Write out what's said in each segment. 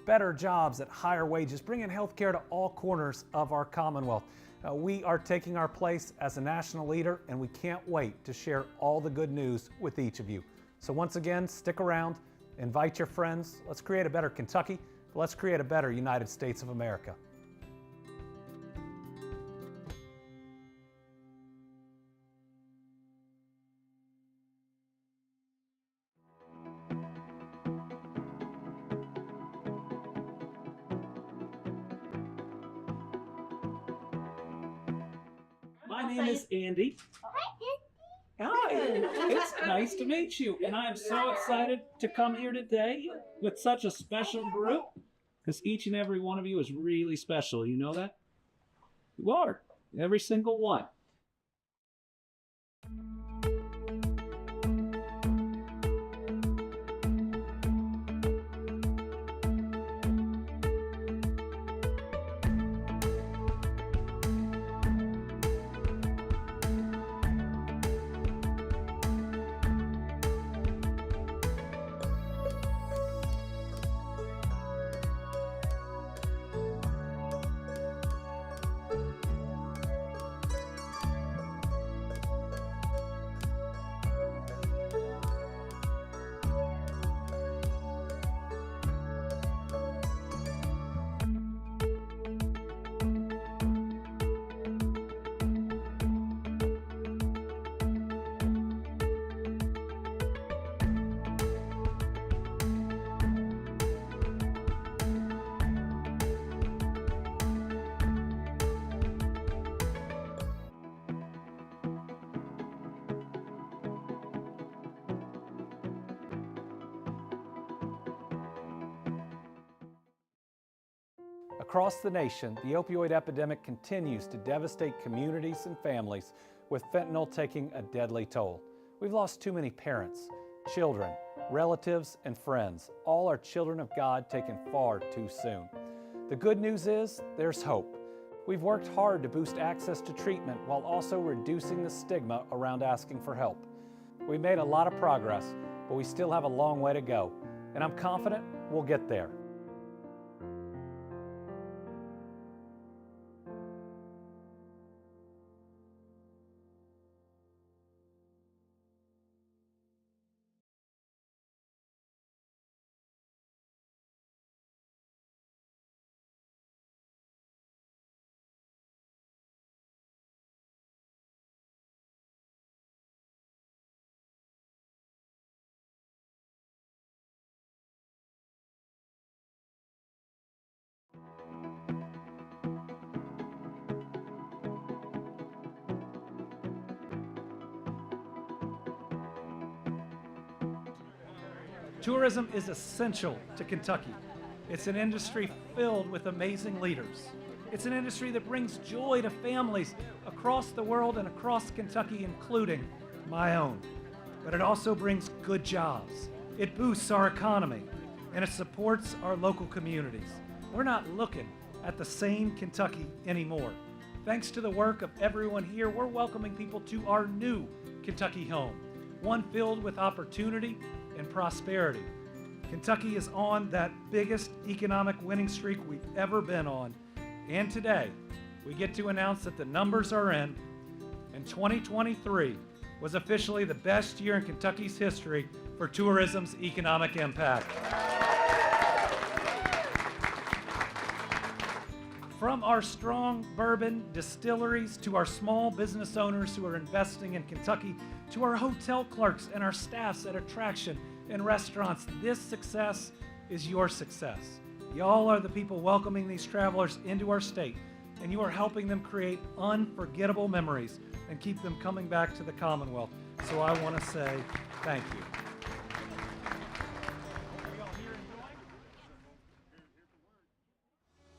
better jobs at higher wages, bringing healthcare to all corners of our Commonwealth. We are taking our place as a national leader, and we can't wait to share all the good news with each of you. So once again, stick around, invite your friends. Let's create a better Kentucky. Let's create a better United States of America. My name is Andy. Hi, it's nice to meet you. And I'm so excited to come here today with such a special group, because each and every one of you is really special. You know that? You are. Every single one. Across the nation, the opioid epidemic continues to devastate communities and families, with fentanyl taking a deadly toll. We've lost too many parents, children, relatives, and friends. All are children of God taken far too soon. The good news is there's hope. We've worked hard to boost access to treatment while also reducing the stigma around asking for help. We've made a lot of progress, but we still have a long way to go, and I'm confident we'll get there. Tourism is essential to Kentucky. It's an industry filled with amazing leaders. It's an industry that brings joy to families across the world and across Kentucky, including my own. But it also brings good jobs. It boosts our economy, and it supports our local communities. We're not looking at the same Kentucky anymore. Thanks to the work of everyone here, we're welcoming people to our new Kentucky home, one filled with opportunity and prosperity. Kentucky is on that biggest economic winning streak we've ever been on. And today, we get to announce that the numbers are in, and 2023 was officially the best year in Kentucky's history for tourism's economic impact. From our strong bourbon distilleries to our small business owners who are investing in Kentucky, to our hotel clerks and our staffs at attraction and restaurants, this success is your success. Y'all are the people welcoming these travelers into our state, and you are helping them create unforgettable memories and keep them coming back to the Commonwealth. So I want to say thank you.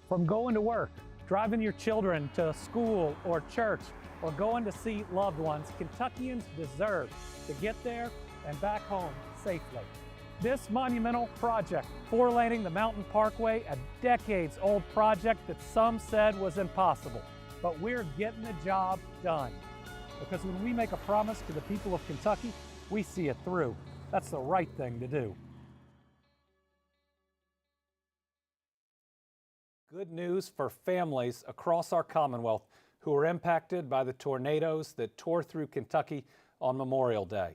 From going to work, driving your children to school or church, or going to see loved ones, Kentuckians deserve to get there and back home safely. This monumental project, four-laning the Mountain Parkway, a decades-old project that some said was impossible, but we're getting the job done. Because when we make a promise to the people of Kentucky, we see it through. That's the right thing to do. Good news for families across our Commonwealth who were impacted by the tornadoes that tore through Kentucky on Memorial Day.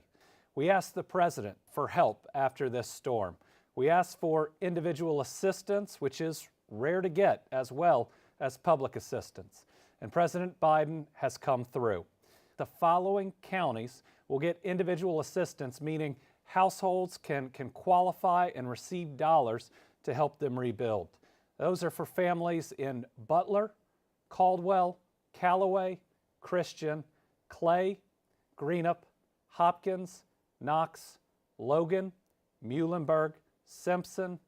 We asked the President for help after this storm. We asked for individual assistance, which is rare to get, as well as public assistance. And President Biden has come through. The following counties will get individual assistance, meaning households can qualify and receive dollars to help them rebuild. Those are for families in Butler, Caldwell, Callaway, Christian, Clay, Greenup, Hopkins, Knox, Logan, Muhlenberg, Simpson,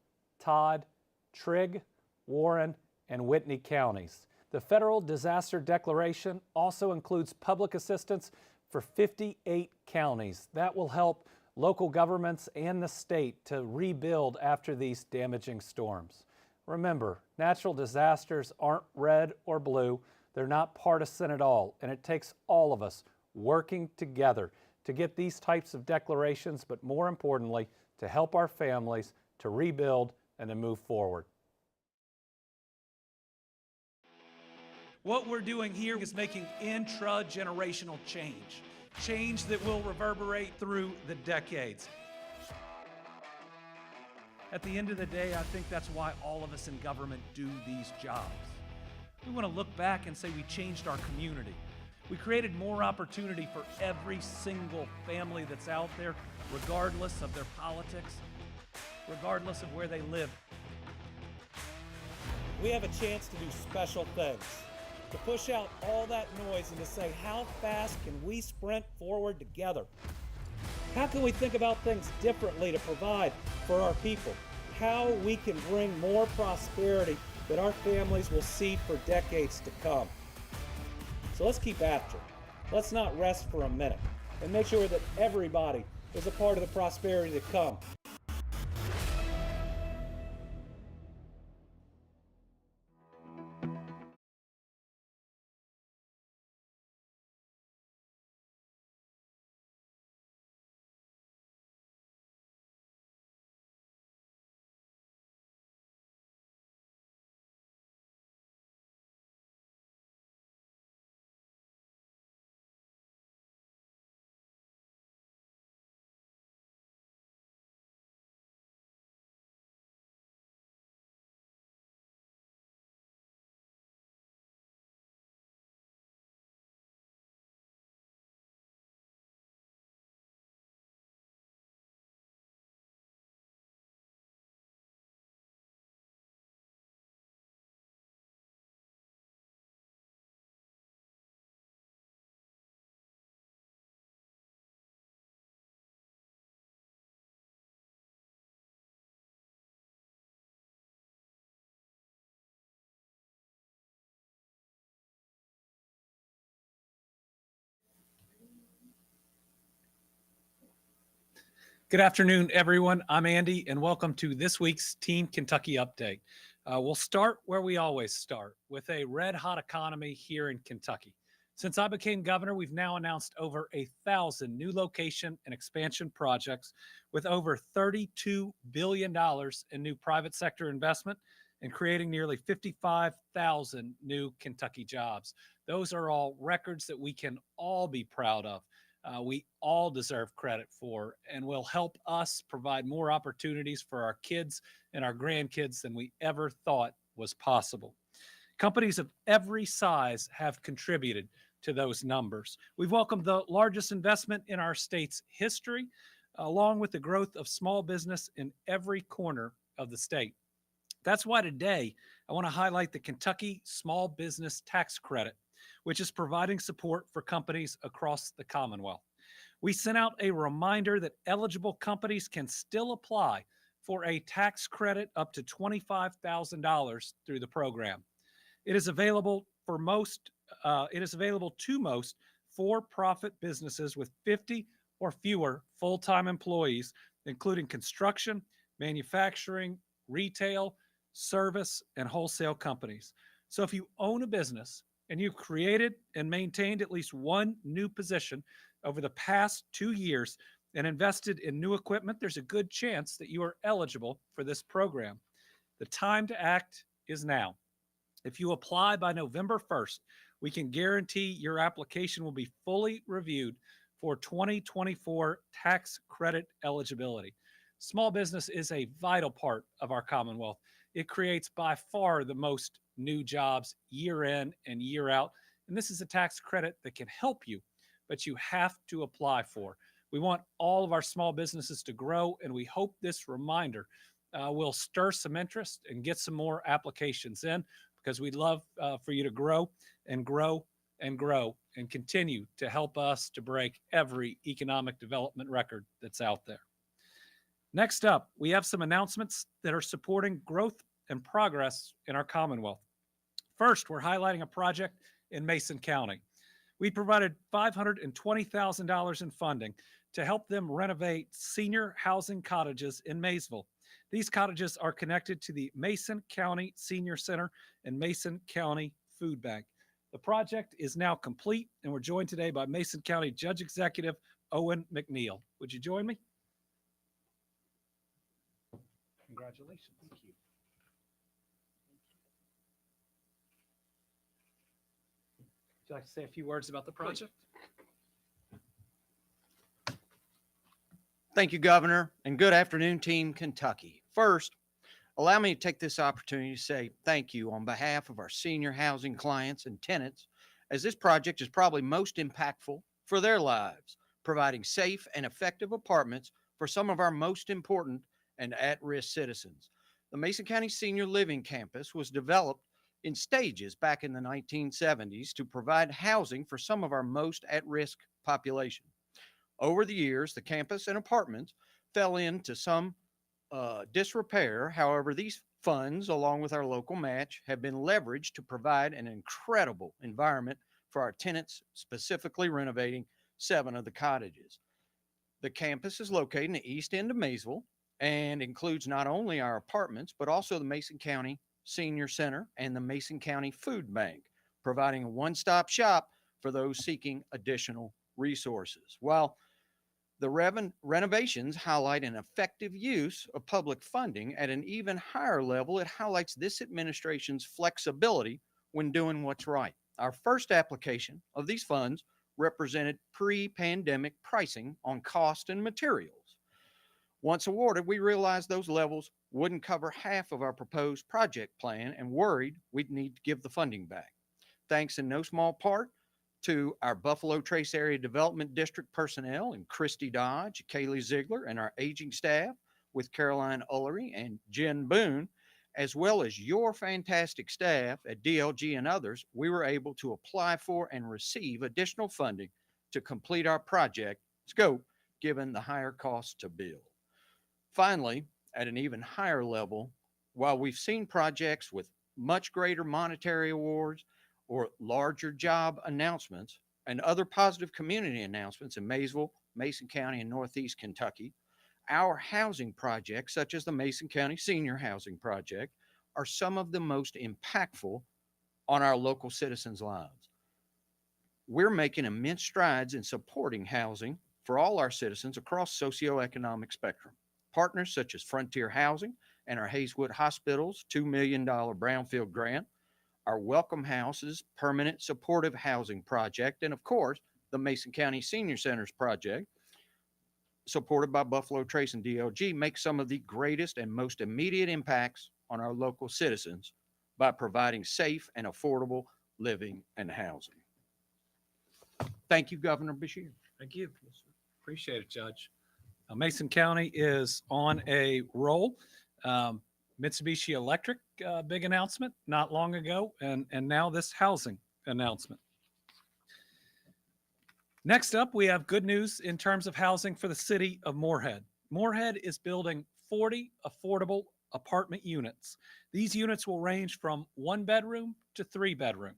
Todd, Trigg, Warren, and Whitney counties. The federal disaster declaration also includes public assistance for 58 counties. That will help local governments and the state to rebuild after these damaging storms. Remember, natural disasters aren't red or blue. They're not partisan at all, and it takes all of us working together to get these types of declarations, but more importantly, to help our families to rebuild and to move forward. What we're doing here is making intra-generational change, change that will reverberate through the decades. At the end of the day, I think that's why all of us in government do these jobs. We want to look back and say we changed our community. We created more opportunity for every single family that's out there, regardless of their politics, regardless of where they live. We have a chance to do special things, to push out all that noise and to say, how fast can we sprint forward together? How can we think about things differently to provide for our people? How we can bring more prosperity that our families will see for decades to come. So let's keep after it. Let's not rest for a minute and make sure that everybody is a part of the prosperity to come. Good afternoon, everyone. I'm Andy, and welcome to this week's Team Kentucky Update. We'll start where we always start, with a red-hot economy here in Kentucky. Since I became governor, we've now announced over 1,000 new location and expansion projects with over $32 billion in new private sector investment and creating nearly 55,000 new Kentucky jobs. Those are all records that we can all be proud of. We all deserve credit for, and will help us provide more opportunities for our kids and our grandkids than we ever thought was possible. Companies of every size have contributed to those numbers. We've welcomed the largest investment in our state's history, along with the growth of small business in every corner of the state. That's why today I want to highlight the Kentucky Small Business Tax Credit, which is providing support for companies across the Commonwealth. We sent out a reminder that eligible companies can still apply for a tax credit up to $25,000 through the program. It is available for most. It is available to most for-profit businesses with 50 or fewer full-time employees, including construction, manufacturing, retail, service, and wholesale companies. So if you own a business and you've created and maintained at least one new position over the past 2 years and invested in new equipment, there's a good chance that you are eligible for this program. The time to act is now. If you apply by November 1st, we can guarantee your application will be fully reviewed for 2024 tax credit eligibility. Small business is a vital part of our Commonwealth. It creates by far the most new jobs year in and year out. And this is a tax credit that can help you, but you have to apply for. We want all of our small businesses to grow, and we hope this reminder will stir some interest and get some more applications in, because we'd love for you to grow and grow and grow and continue to help us to break every economic development record that's out there. Next up, we have some announcements that are supporting growth and progress in our Commonwealth. First, we're highlighting a project in Mason County. We provided $520,000 in funding to help them renovate senior housing cottages in Maysville. These cottages are connected to the Mason County Senior Center and Mason County Food Bank. The project is now complete, and we're joined today by Mason County Judge Executive Owen McNeil. Would you join me? Congratulations. Thank you. Would you like to say a few words about the project? Thank you, Governor, and good afternoon, Team Kentucky. First, allow me to take this opportunity to say thank you on behalf of our senior housing clients and tenants, as this project is probably most impactful for their lives, providing safe and effective apartments for some of our most important and at-risk citizens. The Mason County Senior Living Campus was developed in stages back in the 1970s to provide housing for some of our most at-risk population. Over the years, the campus and apartments fell into some disrepair. However, these funds, along with our local match, have been leveraged to provide an incredible environment for our tenants, specifically renovating 7 of the cottages. The campus is located in the east end of Maysville and includes not only our apartments, but also the Mason County Senior Center and the Mason County Food Bank, providing a one-stop shop for those seeking additional resources. While the renovations highlight an effective use of public funding at an even higher level, it highlights this administration's flexibility when doing what's right. Our first application of these funds represented pre-pandemic pricing on cost and materials. Once awarded, we realized those levels wouldn't cover half of our proposed project plan and worried we'd need to give the funding back. Thanks in no small part to our Buffalo Trace Area Development District personnel and Christy Dodge, Kaylee Ziegler, and our aging staff with Caroline Ullery and Jen Boone, as well as your fantastic staff at DLG and others, we were able to apply for and receive additional funding to complete our project scope, given the higher cost to build. Finally, at an even higher level, while we've seen projects with much greater monetary awards or larger job announcements and other positive community announcements in Maysville, Mason County, and Northeast Kentucky, our housing projects, such as the Mason County Senior Housing Project, are some of the most impactful on our local citizens' lives. We're making immense strides in supporting housing for all our citizens across socioeconomic spectrum. Partners such as Frontier Housing and our Hayeswood Hospital's $2 million brownfield grant, our Welcome Houses permanent supportive housing project, and of course, the Mason County Senior Centers project, supported by Buffalo Trace and DLG, make some of the greatest and most immediate impacts on our local citizens by providing safe and affordable living and housing. Thank you, Governor Beshear. Thank you. Appreciate it, Judge. Mason County is on a roll. Mitsubishi Electric, big announcement not long ago, and now this housing announcement. Next up, we have good news in terms of housing for the city of Moorhead. Moorhead is building 40 affordable apartment units. These units will range from 1 bedroom to 3 bedroom.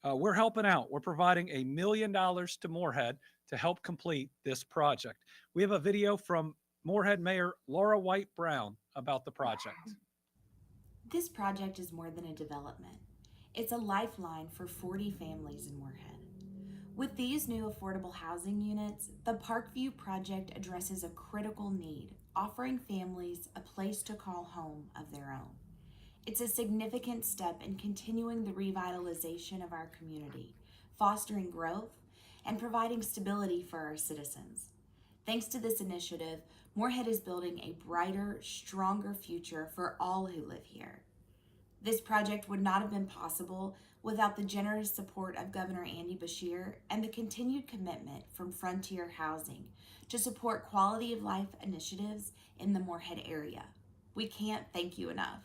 We're helping out. We're providing $1 million to Moorhead to help complete this project. We have a video from Moorhead Mayor Laura White Brown about the project. This project is more than a development. It's a lifeline for 40 families in Moorhead. With these new affordable housing units, the Parkview project addresses a critical need, offering families a place to call home of their own. It's a significant step in continuing the revitalization of our community, fostering growth, and providing stability for our citizens. Thanks to this initiative, Moorhead is building a brighter, stronger future for all who live here. This project would not have been possible without the generous support of Governor Andy Beshear and the continued commitment from Frontier Housing to support quality of life initiatives in the Moorhead area. We can't thank you enough.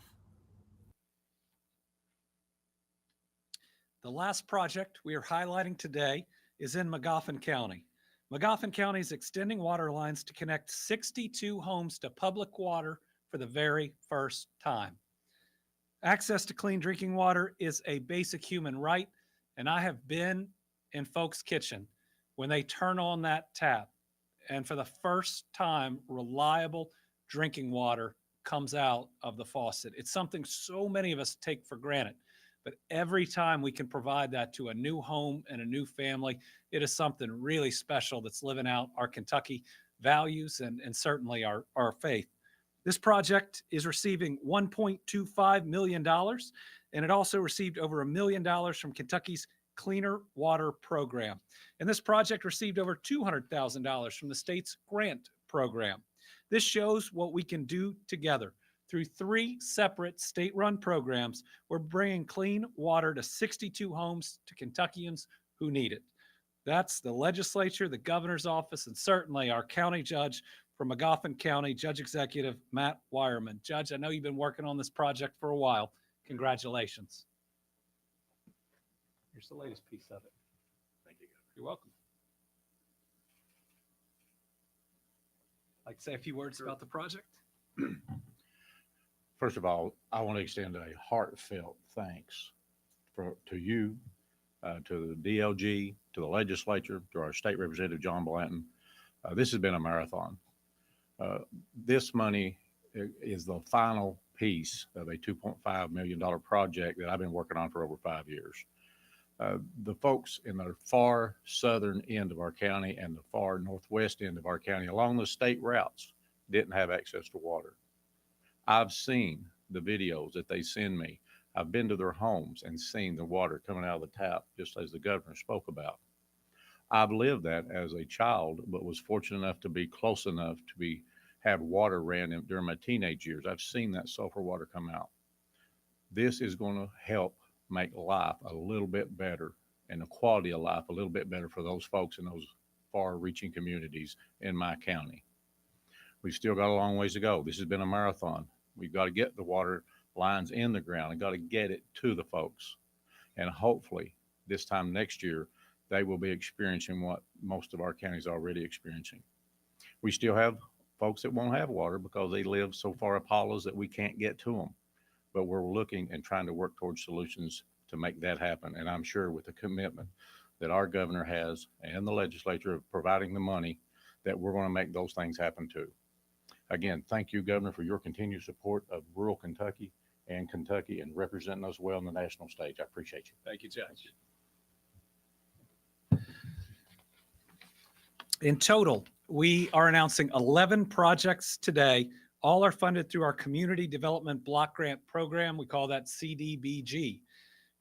The last project we are highlighting today is in Magoffin County. Magoffin County is extending water lines to connect 62 homes to public water for the very first time. Access to clean drinking water is a basic human right, and I have been in folks' kitchen when they turn on that tap, and for the first time, reliable drinking water comes out of the faucet. It's something so many of us take for granted. But every time we can provide that to a new home and a new family, it is something really special that's living out our Kentucky values and certainly our faith. This project is receiving $1.25 million, and it also received over $1 million from Kentucky's Cleaner Water Program. And this project received over $200,000 from the state's grant program. This shows what we can do together. Through 3 separate state-run programs, we're bringing clean water to 62 homes to Kentuckians who need it. That's the legislature, the governor's office, and certainly our county judge from Magoffin County, Judge Executive Matt Wireman. Judge, I know you've been working on this project for a while. Congratulations. Here's the latest piece of it. Thank you, Governor. You're welcome. Like to say a few words about the project? First of all, I want to extend a heartfelt thanks to you, to the DLG, to the legislature, to our state representative, John Blanton. This has been a marathon. This money is the final piece of a $2.5 million project that I've been working on for over 5 years. The folks in the far southern end of our county and the far northwest end of our county along the state routes didn't have access to water. I've seen the videos that they send me. I've been to their homes and seen the water coming out of the tap, just as the governor spoke about. I've lived that as a child, but was fortunate enough to be close enough to have water ran during my teenage years. I've seen that sulfur water come out. This is going to help make life a little bit better and the quality of life a little bit better for those folks in those far-reaching communities in my county. We've still got a long ways to go. This has been a marathon. We've got to get the water lines in the ground and got to get it to the folks. And hopefully this time next year, they will be experiencing what most of our counties are already experiencing. We still have folks that won't have water because they live so far up hollows that we can't get to them. But we're looking and trying to work towards solutions to make that happen. And I'm sure with the commitment that our governor has and the legislature of providing the money, that we're going to make those things happen too. Again, thank you, Governor, for your continued support of rural Kentucky and representing us well on the national stage. I appreciate you. Thank you, Judge. In total, we are announcing 11 projects today. All are funded through our Community Development Block Grant Program. We call that CDBG.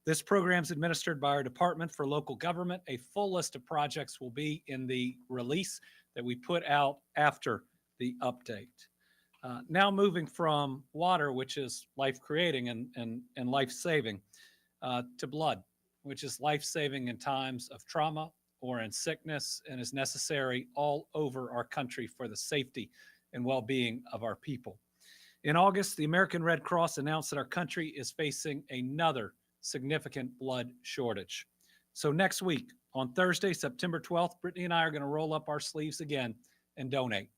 This program is administered by our Department for Local Government. A full list of projects will be in the release that we put out after the update. Now moving from water, which is life-creating and life-saving, to blood, which is life-saving in times of trauma or in sickness and is necessary all over our country for the safety and well-being of our people. In August, the American Red Cross announced that our country is facing another significant blood shortage. So next week, on Thursday, September 12th, Brittany and I are going to roll up our sleeves again and donate.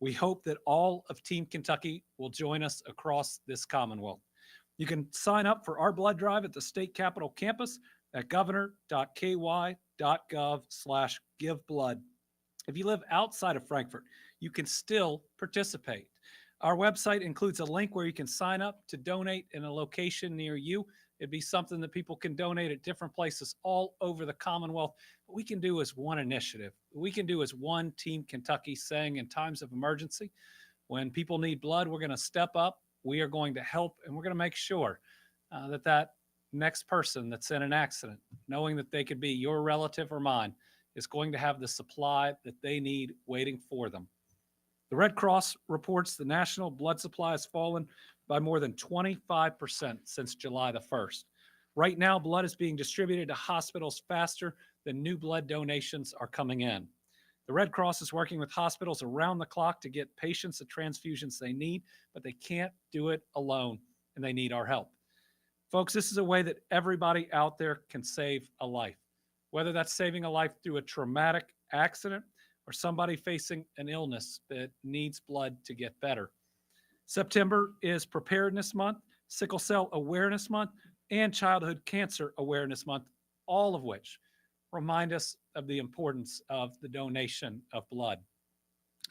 We hope that all of Team Kentucky will join us across this Commonwealth. You can sign up for our blood drive at the state capitol campus at governor.ky.gov/giveblood. If you live outside of Frankfort, you can still participate. Our website includes a link where you can sign up to donate in a location near you. It'd be something that people can donate at different places all over the Commonwealth. What we can do is one initiative. What we can do is one Team Kentucky saying in times of emergency, when people need blood, we're going to step up, we are going to help, and we're going to make sure that next person that's in an accident, knowing that they could be your relative or mine, is going to have the supply that they need waiting for them. The Red Cross reports the national blood supply has fallen by more than 25% since July the 1st. Right now, blood is being distributed to hospitals faster than new blood donations are coming in. The Red Cross is working with hospitals around the clock to get patients the transfusions they need, but they can't do it alone, and they need our help. Folks, this is a way that everybody out there can save a life, whether that's saving a life through a traumatic accident or somebody facing an illness that needs blood to get better. September is Preparedness Month, Sickle Cell Awareness Month, and Childhood Cancer Awareness Month, all of which remind us of the importance of the donation of blood.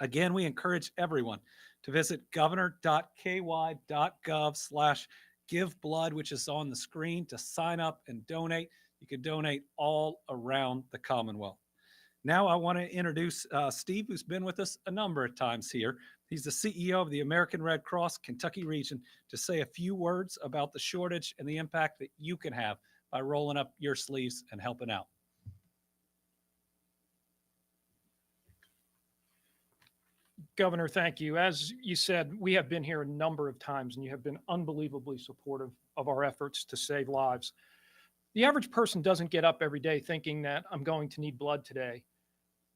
Again, we encourage everyone to visit governor.ky.gov/give blood, which is on the screen, to sign up and donate. You can donate all around the Commonwealth. Now I want to introduce Steve, who's been with us a number of times here. He's the CEO of the American Red Cross Kentucky region, to say a few words about the shortage and the impact that you can have by rolling up your sleeves and helping out. Governor, thank you. As you said, we have been here a number of times, and you have been unbelievably supportive of our efforts to save lives. The average person doesn't get up every day thinking that I'm going to need blood today.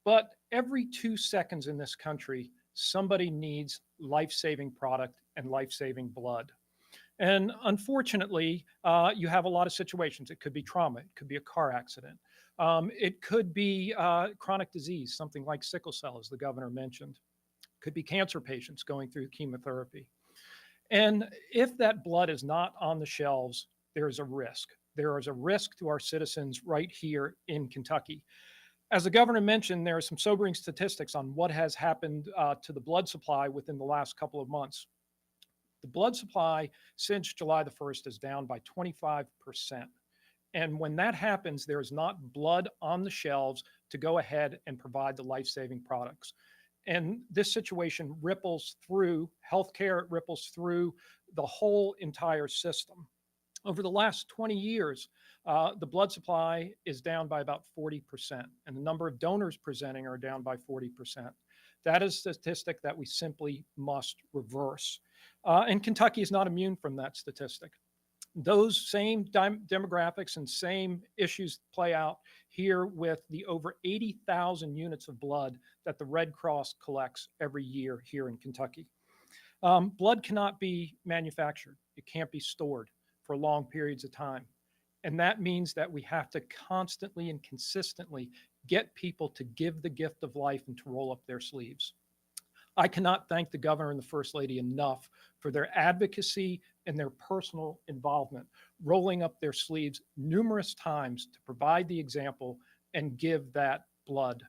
But every 2 seconds in this country, somebody needs life-saving product and life-saving blood. And unfortunately, you have a lot of situations. It could be trauma. It could be a car accident. It could be chronic disease, something like sickle cell, as the governor mentioned. Could be cancer patients going through chemotherapy. And if that blood is not on the shelves, there is a risk. There is a risk to our citizens right here in Kentucky. As the governor mentioned, there are some sobering statistics on what has happened to the blood supply within the last couple of months. The blood supply since July the 1st is down by 25%. And when that happens, there is not blood on the shelves to go ahead and provide the life-saving products. And this situation ripples through healthcare, it ripples through the whole entire system. Over the last 20 years, the blood supply is down by about 40%, and the number of donors presenting are down by 40%. That is a statistic that we simply must reverse. And Kentucky is not immune from that statistic. Those same demographics and same issues play out here with the over 80,000 units of blood that the Red Cross collects every year here in Kentucky. Blood cannot be manufactured. It can't be stored for long periods of time. And that means that we have to constantly and consistently get people to give the gift of life and to roll up their sleeves. I cannot thank the governor and the first lady enough for their advocacy and their personal involvement, rolling up their sleeves numerous times to provide the example and give that blood.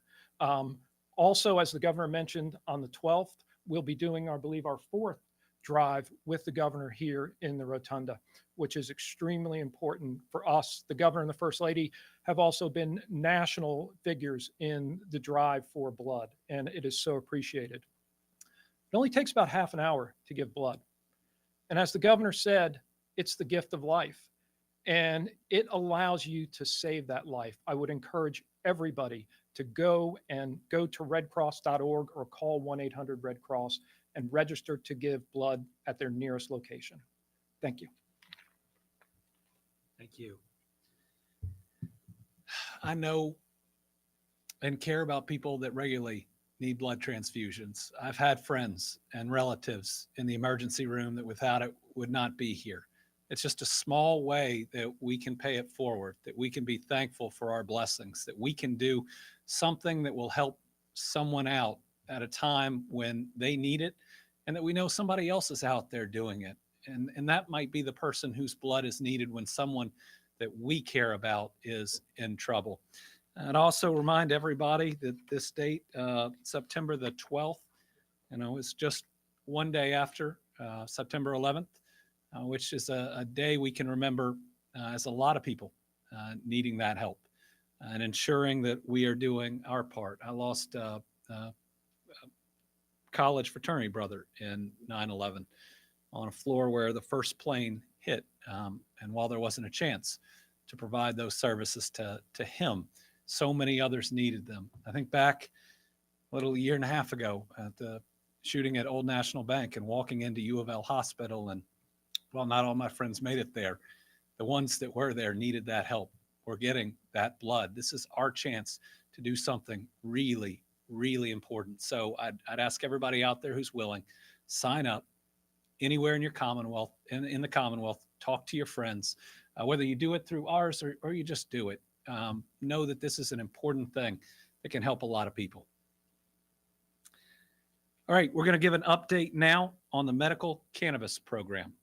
Also, as the governor mentioned, on the 12th, we'll be doing, I believe, our 4th drive with the governor here in the Rotunda, which is extremely important for us. The governor and the first lady have also been national figures in the drive for blood, and it is so appreciated. It only takes about half an hour to give blood. And as the governor said, it's the gift of life, and it allows you to save that life. I would encourage everybody to go to redcross.org or call 1-800-RED-CROSS and register to give blood at their nearest location. Thank you. Thank you. I know and care about people that regularly need blood transfusions. I've had friends and relatives in the emergency room that without it would not be here. It's just a small way that we can pay it forward, that we can be thankful for our blessings, that we can do something that will help someone out at a time when they need it, and that we know somebody else is out there doing it. And that might be the person whose blood is needed when someone that we care about is in trouble. I'd also remind everybody that this date, September the 12th, is just one day after September 11th, which is a day we can remember as a lot of people needing that help and ensuring that we are doing our part. I lost a college fraternity brother in 9/11, on a floor where the first plane hit. And while there wasn't a chance to provide those services to him, so many others needed them. I think back a little year and a half ago at the shooting at Old National Bank and walking into U of L Hospital. And while not all my friends made it there, the ones that were there needed that help. We're getting that blood. This is our chance to do something really, really important. So I'd ask everybody out there who's willing, sign up anywhere in your Commonwealth, in the Commonwealth, talk to your friends, whether you do it through ours or you just do it. Know that this is an important thing that can help a lot of people. All right, we're going to give an update now on the medical cannabis program.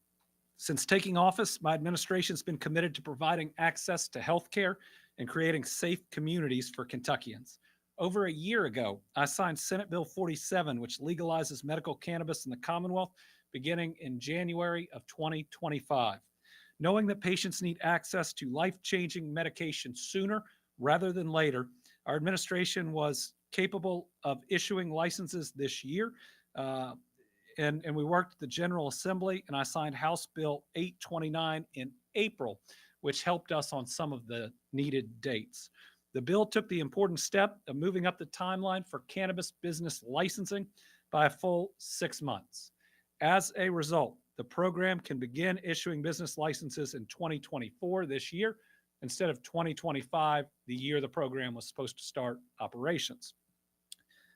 Since taking office, my administration's been committed to providing access to health care and creating safe communities for Kentuckians. Over a year ago, I signed Senate Bill 47, which legalizes medical cannabis in the Commonwealth beginning in January of 2025. Knowing that patients need access to life-changing medication sooner rather than later, our administration was capable of issuing licenses this year. And we worked at the General Assembly, and I signed House Bill 829 in April, which helped us on some of the needed dates. The bill took the important step of moving up the timeline for cannabis business licensing by a full 6 months. As a result, the program can begin issuing business licenses in 2024, this year, instead of 2025, the year the program was supposed to start operations.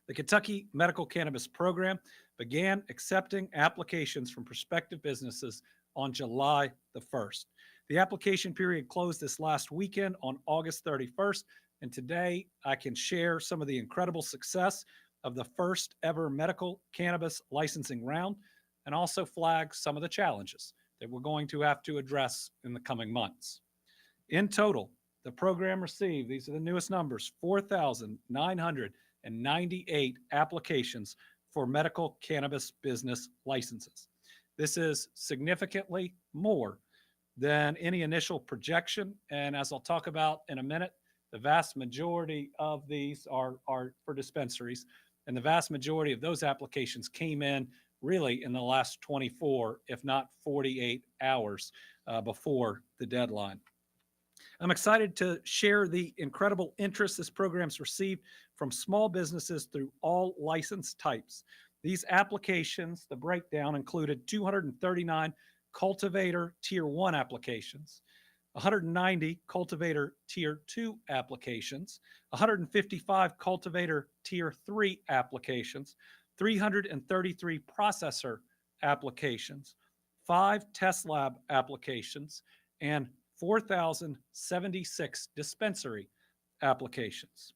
The Kentucky Medical Cannabis Program began accepting applications from prospective businesses on July the 1st. The application period closed this last weekend on August 31st, and today I can share some of the incredible success of the first ever medical cannabis licensing round, and also flag some of the challenges that we're going to have to address in the coming months. In total, the program received, these are the newest numbers, 4,998 applications for medical cannabis business licenses. This is significantly more than any initial projection, and as I'll talk about in a minute, the vast majority of these are for dispensaries, and the vast majority of those applications came in really in the last 24, if not 48 hours before the deadline. I'm excited to share the incredible interest this program's received from small businesses through all license types. These applications, the breakdown included 239 cultivator Tier 1 applications, 190 cultivator Tier 2 applications, 155 cultivator Tier 3 applications, 333 processor applications, 5 test lab applications, and 4,076 dispensary applications.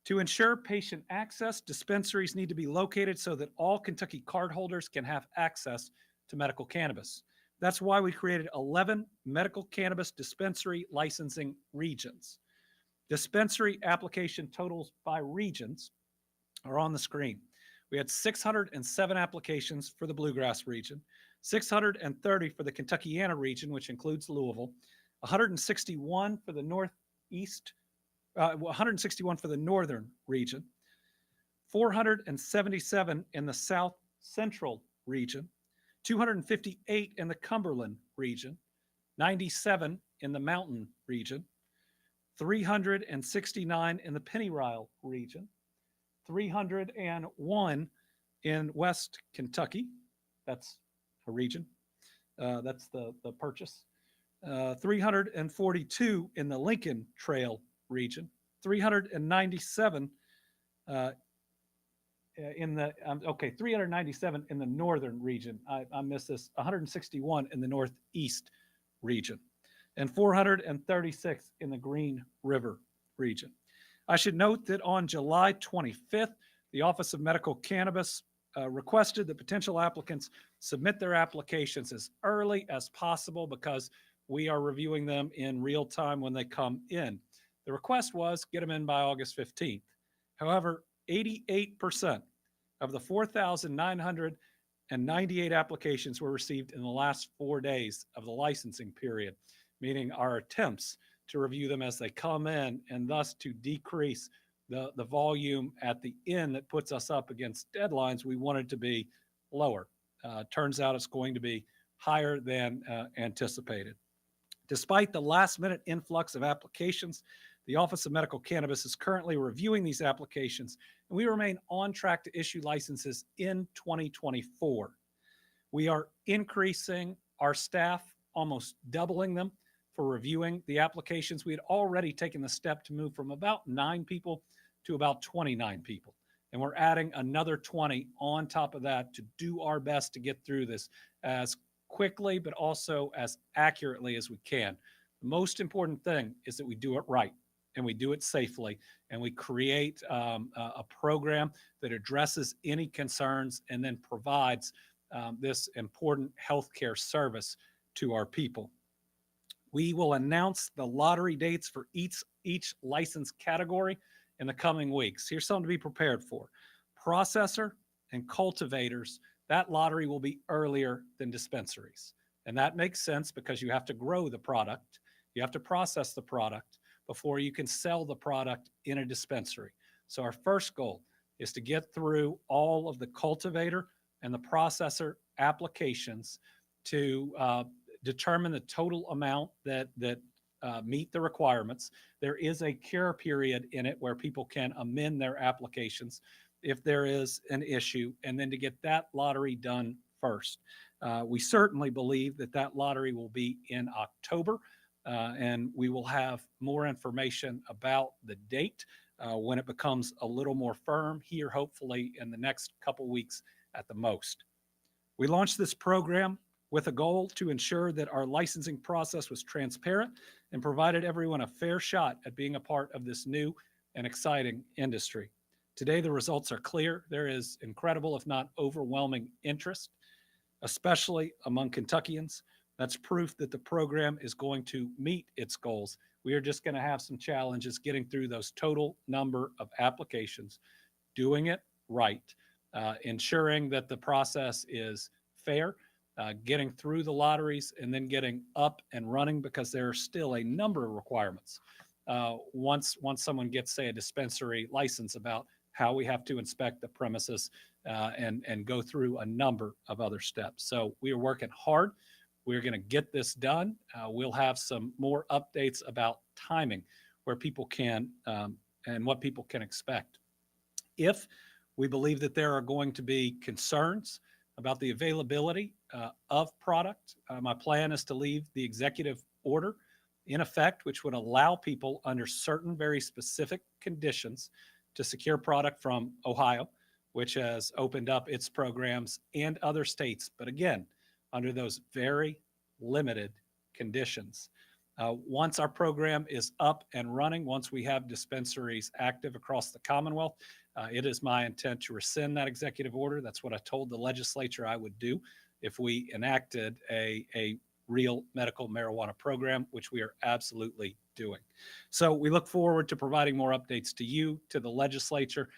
To ensure patient access, dispensaries need to be located so that all Kentucky cardholders can have access to medical cannabis. That's why we created 11 medical cannabis dispensary licensing regions. Dispensary application totals by regions are on the screen. We had 607 applications for the Bluegrass region, 630 for the Kentuckiana region, which includes Louisville, 161 for the Northeast, 161 for the Northern region, 477 in the South Central region, 258 in the Cumberland region, 97 in the Mountain region, 369 in the Pennyrile region, 301 in West Kentucky. That's a region. That's the purchase. 342 in the Lincoln Trail region. 397 397 in the Northern region. I missed this. 161 in the Northeast region. And 436 in the Green River region. I should note that on July 25th, the Office of Medical Cannabis requested that potential applicants submit their applications as early as possible because we are reviewing them in real time when they come in. The request was get them in by August 15th. However, 88% of the 4,998 applications were received in the last 4 days of the licensing period, meaning our attempts to review them as they come in and thus to decrease the volume at the end that puts us up against deadlines we wanted to be lower. turns out it's going to be higher than anticipated. Despite the last-minute influx of applications, the Office of Medical Cannabis is currently reviewing these applications, and we remain on track to issue licenses in 2024. We are increasing our staff, almost doubling them, for reviewing the applications. We had already taken the step to move from about 9 people to about 29 people. And we're adding another 20 on top of that to do our best to get through this as quickly, but also as accurately as we can. The most important thing is that we do it right and we do it safely, and we create a program that addresses any concerns and then provides this important healthcare service to our people. We will announce the lottery dates for each license category in the coming weeks. Here's something to be prepared for. Processor and cultivators, that lottery will be earlier than dispensaries. And that makes sense because you have to grow the product, you have to process the product before you can sell the product in a dispensary. So our first goal is to get through all of the cultivator and the processor applications to determine the total amount that meet the requirements. There is a cure period in it where people can amend their applications if there is an issue, and then to get that lottery done first. We certainly believe that lottery will be in October, and we will have more information about the date when it becomes a little more firm here, hopefully in the next couple weeks at the most. We launched this program with a goal to ensure that our licensing process was transparent and provided everyone a fair shot at being a part of this new and exciting industry. Today, the results are clear. There is incredible, if not overwhelming, interest, especially among Kentuckians. That's proof that the program is going to meet its goals. We are just going to have some challenges getting through those total number of applications, doing it right, ensuring that the process is fair, getting through the lotteries, and then getting up and running, because there are still a number of requirements once someone gets, say, a dispensary license, about how we have to inspect the premises and go through a number of other steps. So we are working hard. We're going to get this done. We'll have some more updates about timing, where people can and what people can expect. If we believe that there are going to be concerns about the availability of product, my plan is to leave the executive order in effect, which would allow people under certain very specific conditions to secure product from Ohio, which has opened up its programs, and other states, but again, under those very limited conditions. Once our program is up and running, once we have dispensaries active across the Commonwealth, it is my intent to rescind that executive order. That's what I told the legislature I would do if we enacted a real medical marijuana program, which we are absolutely doing. So we look forward to providing more updates to you, to the legislature.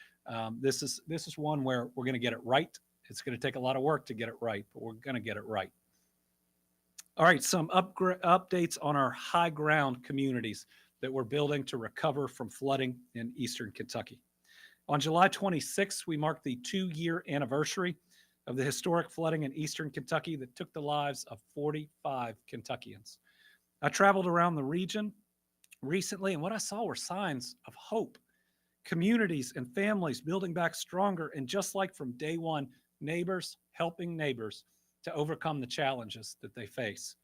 This is one where we're going to get it right. It's going to take a lot of work to get it right, but we're going to get it right. All right, some updates on our high ground communities that we're building to recover from flooding in Eastern Kentucky. On July 26th, we marked the 2-year anniversary of the historic flooding in Eastern Kentucky that took the lives of 45 Kentuckians. I traveled around the region recently, and what I saw were signs of hope. Communities and families building back stronger, and just like from day one, neighbors helping neighbors to overcome the challenges that they face.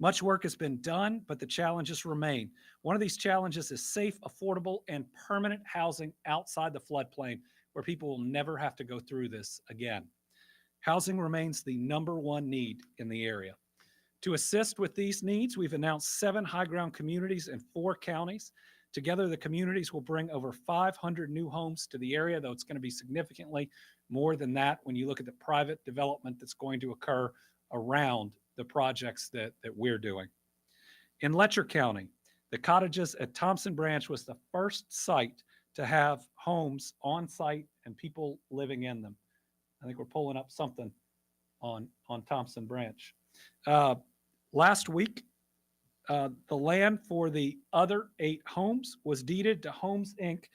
Much work has been done, but the challenges remain. One of these challenges is safe, affordable, and permanent housing outside the floodplain, where people will never have to go through this again. Housing remains the #1 need in the area. To assist with these needs, we've announced 7 high ground communities in 4 counties. Together, the communities will bring over 500 new homes to the area, though it's going to be significantly more than that when you look at the private development that's going to occur around the projects that we're doing. In Letcher County, the cottages at Thompson Branch was the first site to have homes on site and people living in them. I think we're pulling up something on Thompson Branch. Last week, the land for the other 8 homes was deeded to Homes, Inc.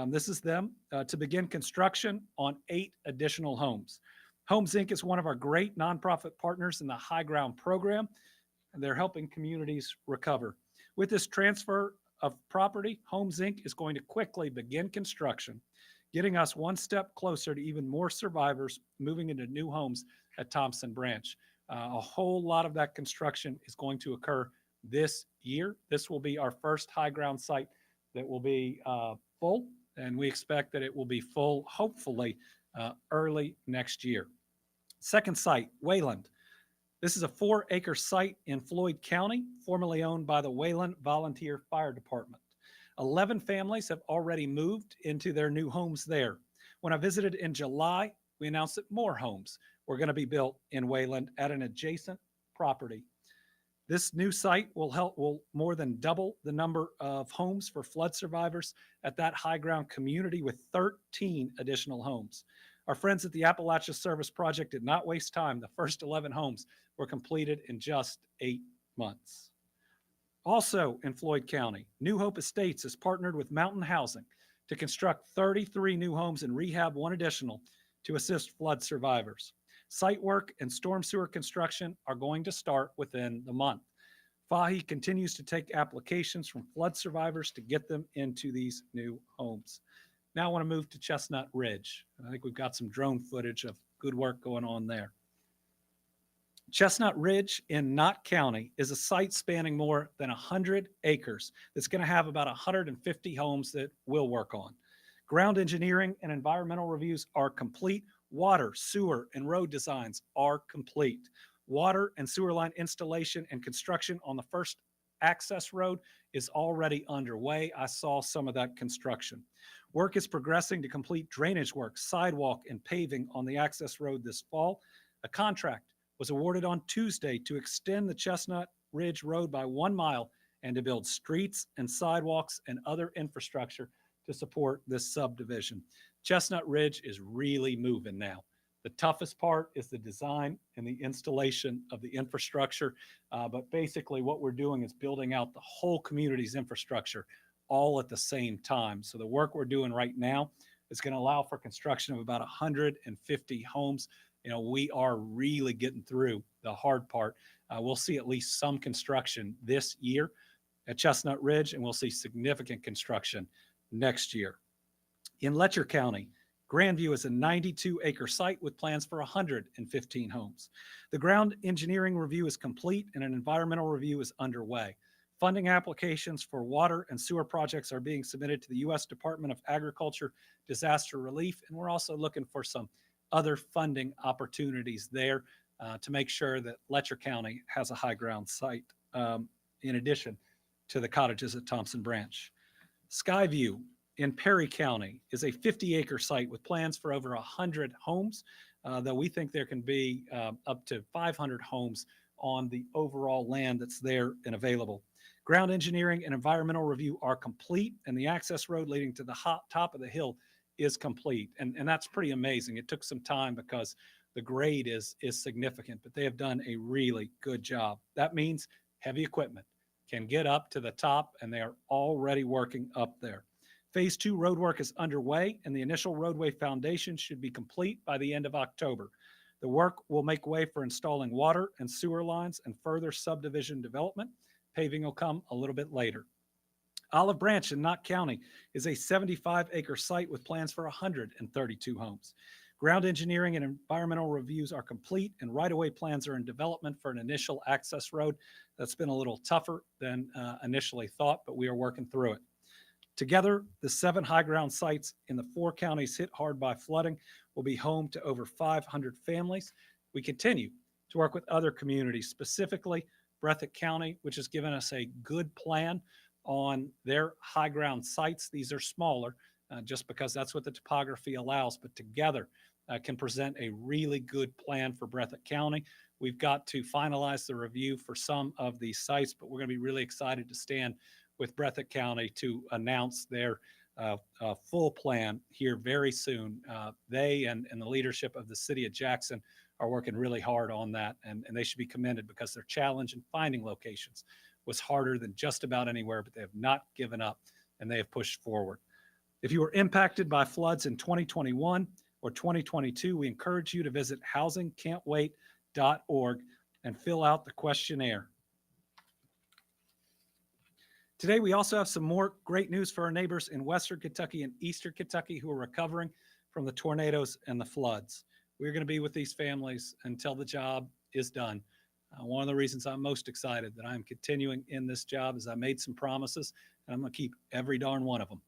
This is them to begin construction on 8 additional homes. Homes Inc. is one of our great nonprofit partners in the High Ground program, and they're helping communities recover. With this transfer of property, Homes Inc. is going to quickly begin construction, getting us one step closer to even more survivors moving into new homes at Thompson Branch. A whole lot of that construction is going to occur this year. This will be our first high ground site that will be full, and we expect that it will be full, hopefully, early next year. Second site, Wayland. This is a 4-acre site in Floyd County, formerly owned by the Wayland Volunteer Fire Department. 11 families have already moved into their new homes there. When I visited in July, we announced that more homes were going to be built in Wayland at an adjacent property. This new site will more than double the number of homes for flood survivors at that high ground community with 13 additional homes. Our friends at the Appalachia Service Project did not waste time. The first 11 homes were completed in just 8 months. Also in Floyd County, New Hope Estates has partnered with Mountain Housing to construct 33 new homes and rehab one additional to assist flood survivors. Site work and storm sewer construction are going to start within the month. Fahi continues to take applications from flood survivors to get them into these new homes. Now I want to move to Chestnut Ridge. I think we've got some drone footage of good work going on there. Chestnut Ridge in Knott County is a site spanning more than 100 acres that's going to have about 150 homes that we'll work on. Ground engineering and environmental reviews are complete. Water, sewer, and road designs are complete. Water and sewer line installation and construction on the first access road is already underway. I saw some of that construction. Work is progressing to complete drainage work, sidewalk, and paving on the access road this fall. A contract was awarded on Tuesday to extend the Chestnut Ridge Road by 1 mile and to build streets and sidewalks and other infrastructure to support this subdivision. Chestnut Ridge is really moving now. The toughest part is the design and the installation of the infrastructure. But basically what we're doing is building out the whole community's infrastructure all at the same time. So the work we're doing right now is going to allow for construction of about 150 homes. You know, we are really getting through the hard part. We'll see at least some construction this year at Chestnut Ridge, and we'll see significant construction next year. In Letcher County, Grandview is a 92-acre site with plans for 115 homes. The ground engineering review is complete and an environmental review is underway. Funding applications for water and sewer projects are being submitted to the U.S. Department of Agriculture Disaster Relief, and we're also looking for some other funding opportunities there to make sure that Letcher County has a high ground site in addition to the cottages at Thompson Branch. Skyview in Perry County is a 50-acre site with plans for over 100 homes, though we think there can be up to 500 homes on the overall land that's there and available. Ground engineering and environmental review are complete, and the access road leading to the top of the hill is complete. And that's pretty amazing. It took some time because the grade is significant, but they have done a really good job. That means heavy equipment can get up to the top, and they are already working up there. Phase 2 road work is underway, and the initial roadway foundation should be complete by the end of October. The work will make way for installing water and sewer lines and further subdivision development. Paving will come a little bit later. Olive Branch in Knott County is a 75-acre site with plans for 132 homes. Ground engineering and environmental reviews are complete, and right-of-way plans are in development for an initial access road. That's been a little tougher than initially thought, but we are working through it. Together, the 7 high ground sites in the 4 counties hit hard by flooding will be home to over 500 families. We continue to work with other communities, specifically Breathitt County, which has given us a good plan on their high ground sites. These are smaller just because that's what the topography allows, but together can present a really good plan for Breathitt County. We've got to finalize the review for some of these sites, but we're going to be really excited to stand with Breathitt County to announce their full plan here very soon. They and the leadership of the city of Jackson are working really hard on that, and they should be commended because their challenge in finding locations was harder than just about anywhere, but they have not given up and they have pushed forward. If you were impacted by floods in 2021, or 2022, we encourage you to visit housingcan'twait.org and fill out the questionnaire. Today, we also have some more great news for our neighbors in Western Kentucky and Eastern Kentucky who are recovering from the tornadoes and the floods. We're going to be with these families until the job is done. One of the reasons I'm most excited that I'm continuing in this job is I made some promises, and I'm going to keep every darn one of them.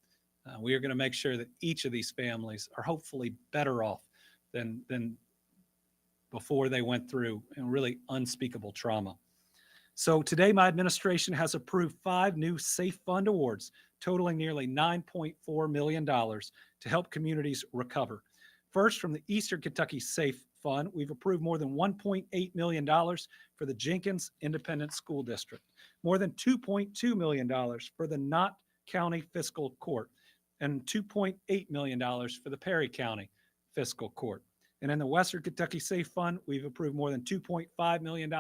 We are going to make sure that each of these families are hopefully better off than before they went through really unspeakable trauma. So today, my administration has approved 5 new SAFE Fund awards totaling nearly $9.4 million to help communities recover. First, from the Eastern Kentucky SAFE Fund, we've approved more than $1.8 million for the Jenkins Independent School District, more than $2.2 million for the Knott County Fiscal Court, and $2.8 million for the Perry County Fiscal Court. And in the Western Kentucky SAFE Fund, we've approved more than $2.5 million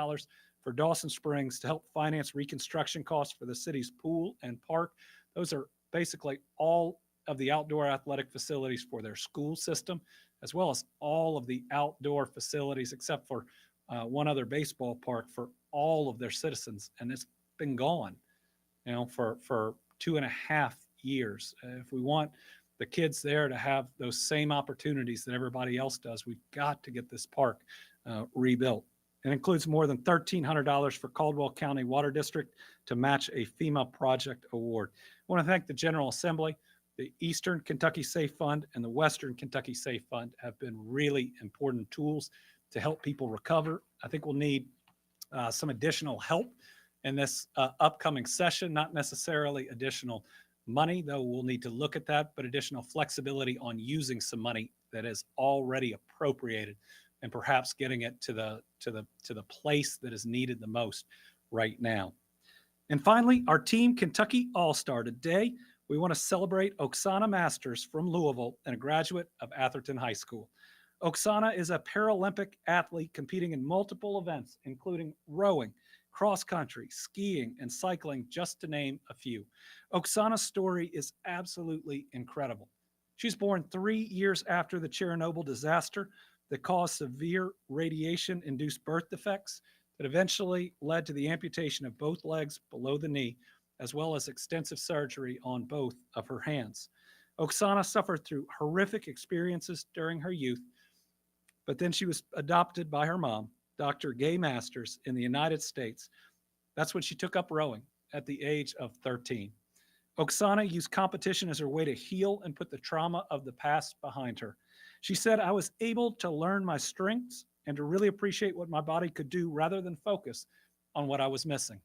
for Dawson Springs to help finance reconstruction costs for the city's pool and park. Those are basically all of the outdoor athletic facilities for their school system, as well as all of the outdoor facilities, except for one other baseball park for all of their citizens. And it's been gone, for 2.5 years. If we want the kids there to have those same opportunities that everybody else does, we've got to get this park rebuilt. It includes more than $1,300 for Caldwell County Water District to match a FEMA project award. I want to thank the General Assembly. The Eastern Kentucky SAFE Fund and the Western Kentucky SAFE Fund have been really important tools to help people recover. I think we'll need some additional help in this upcoming session, not necessarily additional money, though we'll need to look at that, but additional flexibility on using some money that is already appropriated and perhaps getting it to the place that is needed the most right now. And finally, our Team Kentucky All-Star. Today, we want to celebrate Oksana Masters from Louisville and a graduate of Atherton High School. Oksana is a Paralympic athlete competing in multiple events, including rowing, cross country, skiing, and cycling, just to name a few. Oksana's story is absolutely incredible. She's born 3 years after the Chernobyl disaster that caused severe radiation-induced birth defects that eventually led to the amputation of both legs below the knee, as well as extensive surgery on both of her hands. Oksana suffered through horrific experiences during her youth, but then she was adopted by her mom, Dr. Gay Masters, in the United States. That's when she took up rowing at the age of 13. Oksana used competition as her way to heal and put the trauma of the past behind her. She said, "I was able to learn my strengths and to really appreciate what my body could do rather than focus on what I was missing."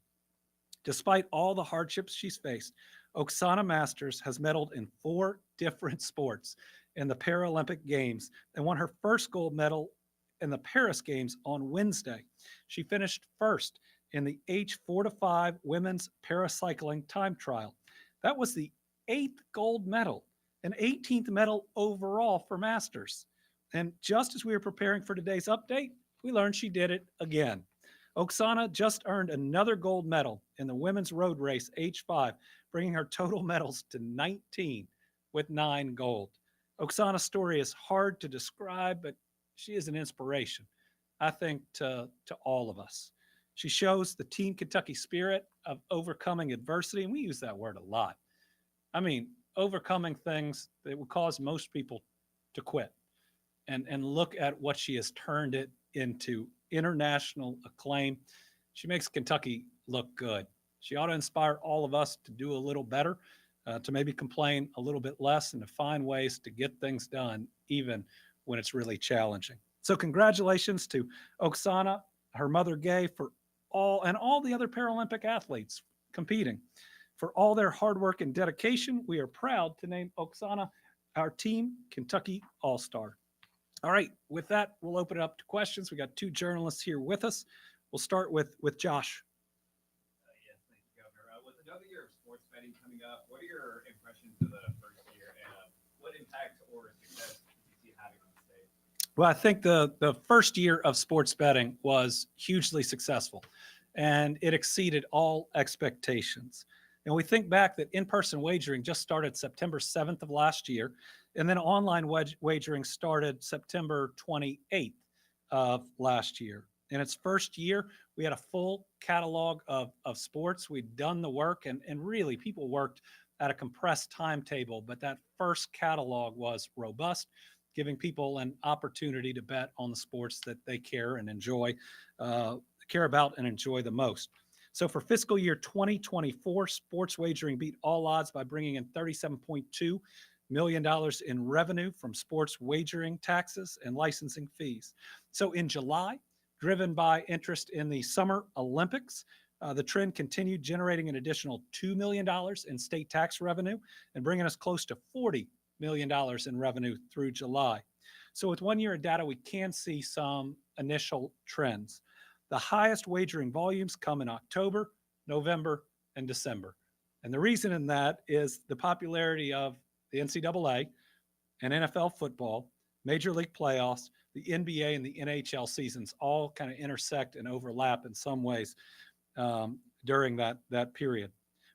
Despite all the hardships she's faced, Oksana Masters has medaled in 4 different sports in the Paralympic Games and won her first gold medal in the Paris Games on Wednesday. She finished first in the age 4 to 5 women's paracycling time trial. That was the 8th gold medal, an 18th medal overall for Masters. And just as we were preparing for today's update, we learned she did it again. Oksana just earned another gold medal in the women's road race, age 5, bringing her total medals to 19 with 9 gold. Oksana's story is hard to describe, but she is an inspiration, I think, to all of us. She shows the Team Kentucky spirit of overcoming adversity, and we use that word a lot. I mean, overcoming things that would cause most people to quit. And look at what she has turned it into international acclaim. She makes Kentucky look good. She ought to inspire all of us to do a little better, to maybe complain a little bit less, and to find ways to get things done, even when it's really challenging. So congratulations to Oksana, her mother Gay, for all the other Paralympic athletes competing. For all their hard work and dedication, we are proud to name Oksana our Team Kentucky All-Star. All right, with that, we'll open it up to questions. We got 2 journalists here with us. We'll start with Josh. Yes, thank you, Governor. With another year of sports betting coming up, what are your impressions of the first year, and what impact or success do you see having on the state? Well, I think the first year of sports betting was hugely successful, and it exceeded all expectations. And we think back that in-person wagering just started September 7th of last year, And then online wagering started September 28th of last year. In its first year, we had a full catalog of sports. We'd done the work, and really people worked at a compressed timetable, but that first catalog was robust, giving people an opportunity to bet on the sports that they care and enjoy, care about and enjoy the most. So for fiscal year 2024, sports wagering beat all odds by bringing in $37.2 million in revenue from sports wagering taxes and licensing fees. So in July, driven by interest in the Summer Olympics, the trend continued, generating an additional $2 million in state tax revenue and bringing us close to $40 million in revenue through July. So with 1 year of data, we can see some initial trends. The highest wagering volumes come in October, November, and December. And the reason in that is the popularity of the NCAA and NFL football, Major League playoffs, the NBA and the NHL seasons all kind of intersect and overlap in some ways during that period.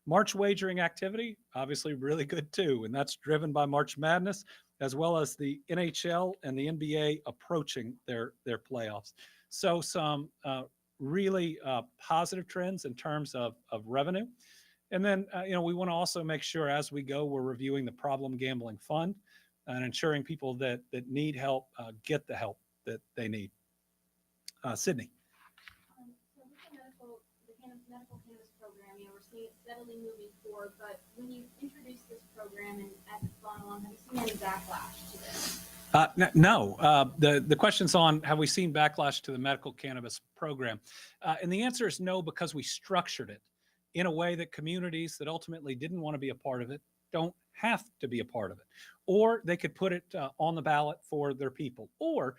March wagering activity, obviously really good too, and that's driven by March Madness, as well as the NHL and the NBA approaching their playoffs. So some really positive trends in terms of revenue. And then, we want to also make sure as we go, we're reviewing the Problem Gambling Fund and ensuring people that need help get the help that they need. Sydney. So with the medical cannabis program, we're seeing it steadily moving forward, but when you introduce this program and as it's gone along, have you seen any backlash to this? No. The question's on, have we seen backlash to the medical cannabis program? And the answer is no, because we structured it in a way that communities that ultimately didn't want to be a part of it don't have to be a part of it. Or they could put it on the ballot for their people. Or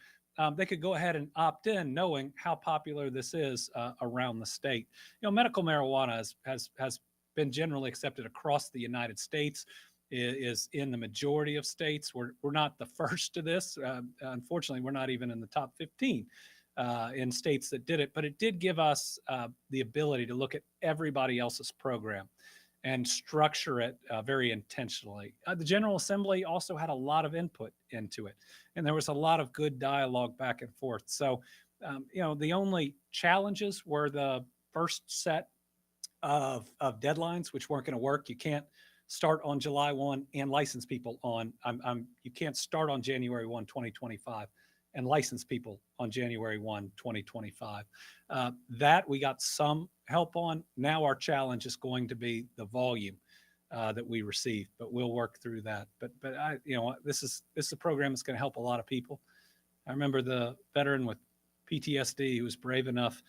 they could go ahead and opt in knowing how popular this is around the state. Medical marijuana has been generally accepted across the United States, is in the majority of states. We're not the first to this. Unfortunately, we're not even in the top 15 in states that did it, but it did give us the ability to look at everybody else's program and structure it very intentionally. The General Assembly also had a lot of input into it, and there was a lot of good dialogue back and forth. So, the only challenges were the first set of deadlines, which weren't going to work. You can't start on July 1 and license people on, you can't start on January 1, 2025 and license people on January 1, 2025. That we got some help on. Now our challenge is going to be the volume that we receive, but we'll work through that. But this is a program that's going to help a lot of people. I remember the veteran with PTSD who was brave enough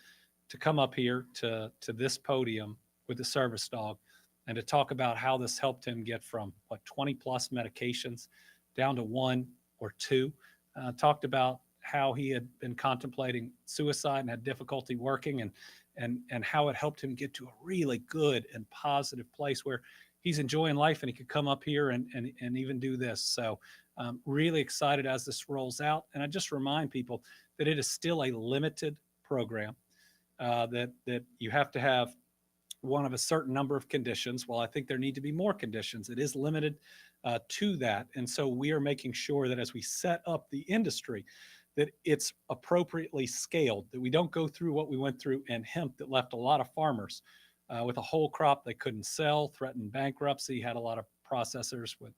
to come up here to this podium with the service dog and to talk about how this helped him get from 20 plus medications down to 1 or 2. Talked about how he had been contemplating suicide and had difficulty working, and how it helped him get to a really good and positive place where he's enjoying life and he could come up here and even do this. So really excited as this rolls out. And I just remind people that it is still a limited program, that you have to have one of a certain number of conditions. Well, I think there need to be more conditions. It is limited to that. And so we are making sure that as we set up the industry, that it's appropriately scaled, that we don't go through what we went through in hemp that left a lot of farmers with a whole crop they couldn't sell, threatened bankruptcy, had a lot of processors, with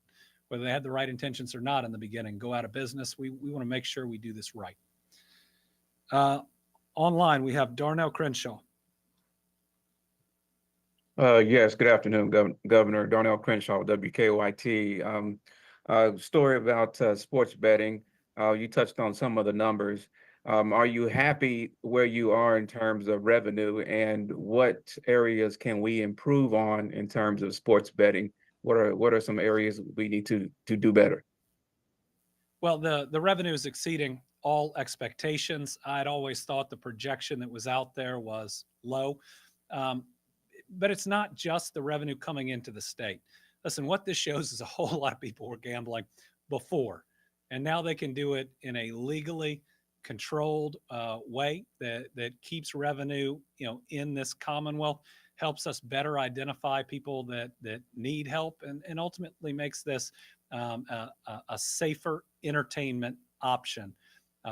whether they had the right intentions or not in the beginning, go out of business. We want to make sure we do this right. Online, we have Darnell Crenshaw. Yes, good afternoon, Governor Darnell Crenshaw, WKYT. Story about sports betting. You touched on some of the numbers. Are you happy where you are in terms of revenue, and what areas can we improve on in terms of sports betting? What are some areas we need to do better? Well, the revenue is exceeding all expectations. I'd always thought the projection that was out there was low. But it's not just the revenue coming into the state. Listen, what this shows is a whole lot of people were gambling before, and now they can do it in a legally controlled way that keeps revenue, in this Commonwealth, helps us better identify people that need help, and ultimately makes this a safer entertainment option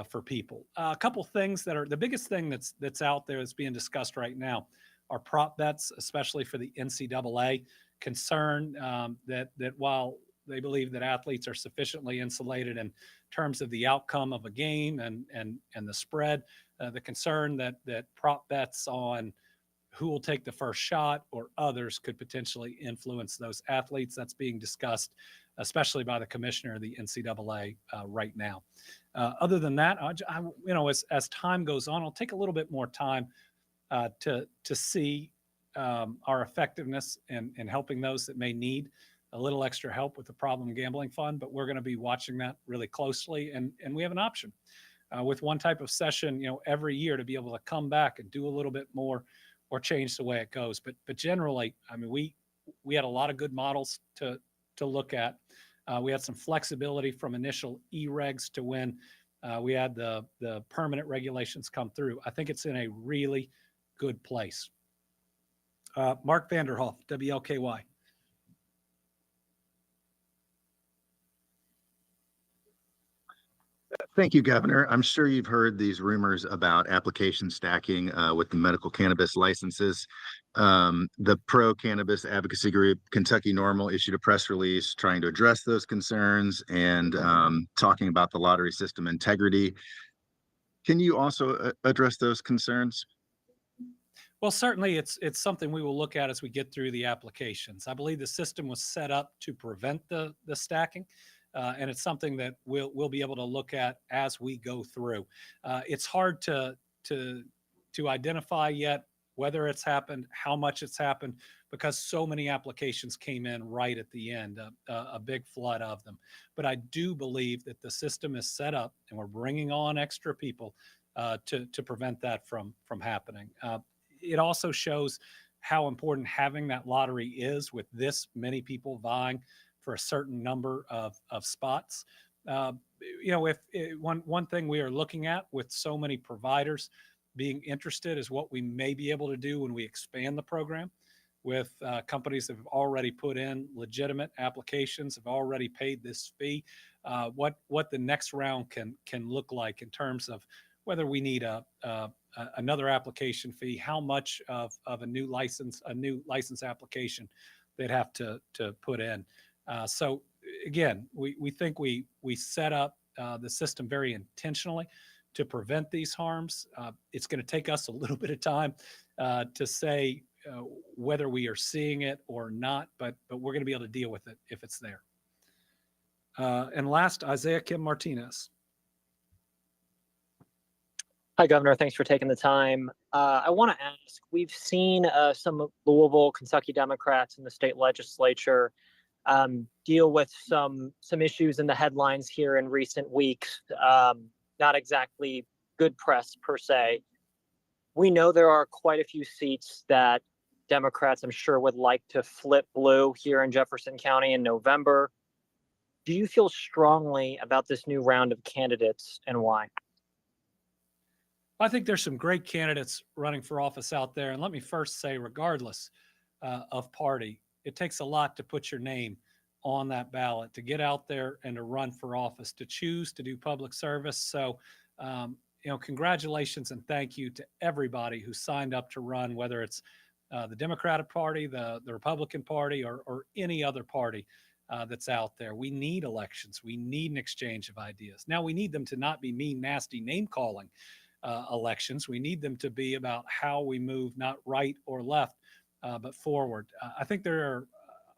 for people. A couple things that are the biggest thing that's out there that's being discussed right now are prop bets, especially for the NCAA. Concern that while they believe that athletes are sufficiently insulated in terms of the outcome of a game and the spread, the concern that prop bets on who will take the first shot or others could potentially influence those athletes. That's being discussed, especially by the commissioner of the NCAA right now. Other than that, as time goes on, I'll take a little bit more time to see our effectiveness in helping those that may need a little extra help with the problem gambling fund. But we're going to be watching that really closely, and we have an option with one type of session, every year to be able to come back and do a little bit more or change the way it goes. But generally, I mean, we had a lot of good models to look at. We had some flexibility from initial e-regs to when we had the permanent regulations come through. I think it's in a really good place. Mark Vanderhoff, WLKY. Thank you, Governor. I'm sure you've heard these rumors about application stacking with the medical cannabis licenses. The pro-cannabis advocacy group Kentucky Normal issued a press release trying to address those concerns and talking about the lottery system integrity. Can you also address those concerns? Well, certainly it's something we will look at as we get through the applications. I believe the system was set up to prevent the stacking. And it's something that we'll be able to look at as we go through. It's hard to identify yet whether it's happened, how much it's happened, because so many applications came in right at the end, a big flood of them. But I do believe that the system is set up, and we're bringing on extra people to prevent that from happening. It also shows how important having that lottery is with this many people vying for a certain number of spots. If one thing we are looking at with so many providers being interested is what we may be able to do when we expand the program with companies that have already put in legitimate applications, have already paid this fee, what the next round can look like in terms of whether we need another application fee, how much of a new license application they'd have to put in. So again, we think we set up the system very intentionally to prevent these harms. It's going to take us a little bit of time to say whether we are seeing it or not, but we're going to be able to deal with it if it's there. And last, Isaiah Kim Martinez. Hi, Governor. Thanks for taking the time. I want to ask, we've seen some Louisville, Kentucky Democrats in the state legislature deal with some issues in the headlines here in recent weeks. Not exactly good press per se. We know there are quite a few seats that Democrats, I'm sure, would like to flip blue here in Jefferson County in November. Do you feel strongly about this new round of candidates, and why? I think there's some great candidates running for office out there. And let me first say, regardless of party, it takes a lot to put your name on that ballot, to get out there and to run for office, to choose to do public service. So, congratulations and thank you to everybody who signed up to run, whether it's the Democratic Party, the Republican Party, or any other party that's out there. We need elections. We need an exchange of ideas. Now, we need them to not be mean, nasty name-calling elections. We need them to be about how we move, not right or left, but forward. I think there are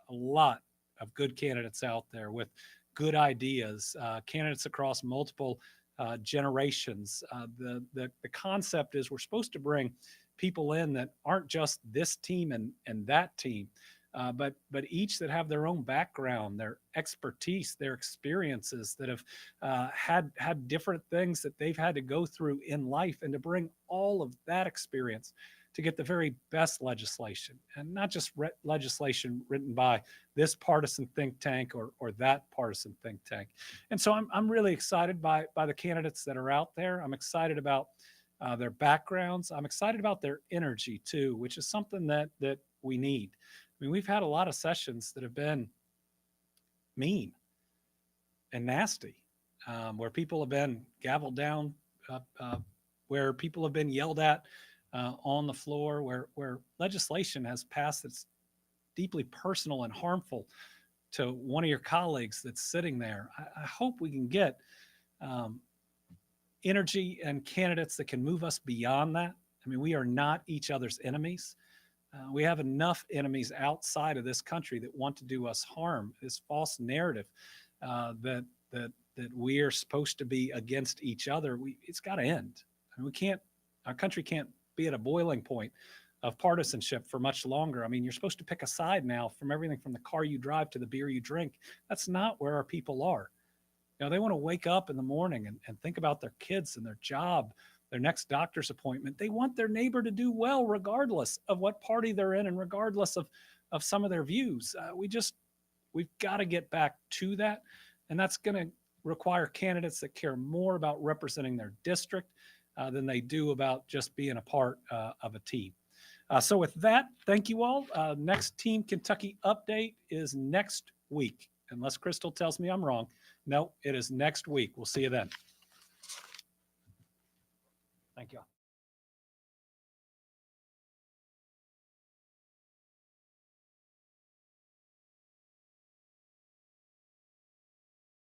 a lot of good candidates out there with good ideas, candidates across multiple generations. The concept is we're supposed to bring people in that aren't just this team and that team, but each that have their own background, their expertise, their experiences, that have had different things that they've had to go through in life, and to bring all of that experience to get the very best legislation, and not just legislation written by this partisan think tank or that partisan think tank. And so I'm really excited by the candidates that are out there. I'm excited about their backgrounds. I'm excited about their energy too, which is something that we need. I mean, we've had a lot of sessions that have been mean. and nasty, where people have been gavelled down, where people have been yelled at on the floor, where legislation has passed that's deeply personal and harmful to one of your colleagues that's sitting there. I hope we can get energy and candidates that can move us beyond that. I mean, we are not each other's enemies. We have enough enemies outside of this country that want to do us harm. This false narrative that we are supposed to be against each other. It's got to end. I mean, we can't. Our country can't be at a boiling point of partisanship for much longer. I mean, you're supposed to pick a side now from everything from the car you drive to the beer you drink. That's not where our people are. You know, they want to wake up in the morning and think about their kids and their job, their next doctor's appointment. They want their neighbor to do well, regardless of what party they're in and regardless of some of their views. We've got to get back to that. And that's going to require candidates that care more about representing their district than they do about just being a part of a team. So with that, thank you all. Next Team Kentucky update is next week, unless Crystal tells me I'm wrong. No, it is next week. We'll see you then. Thank you all.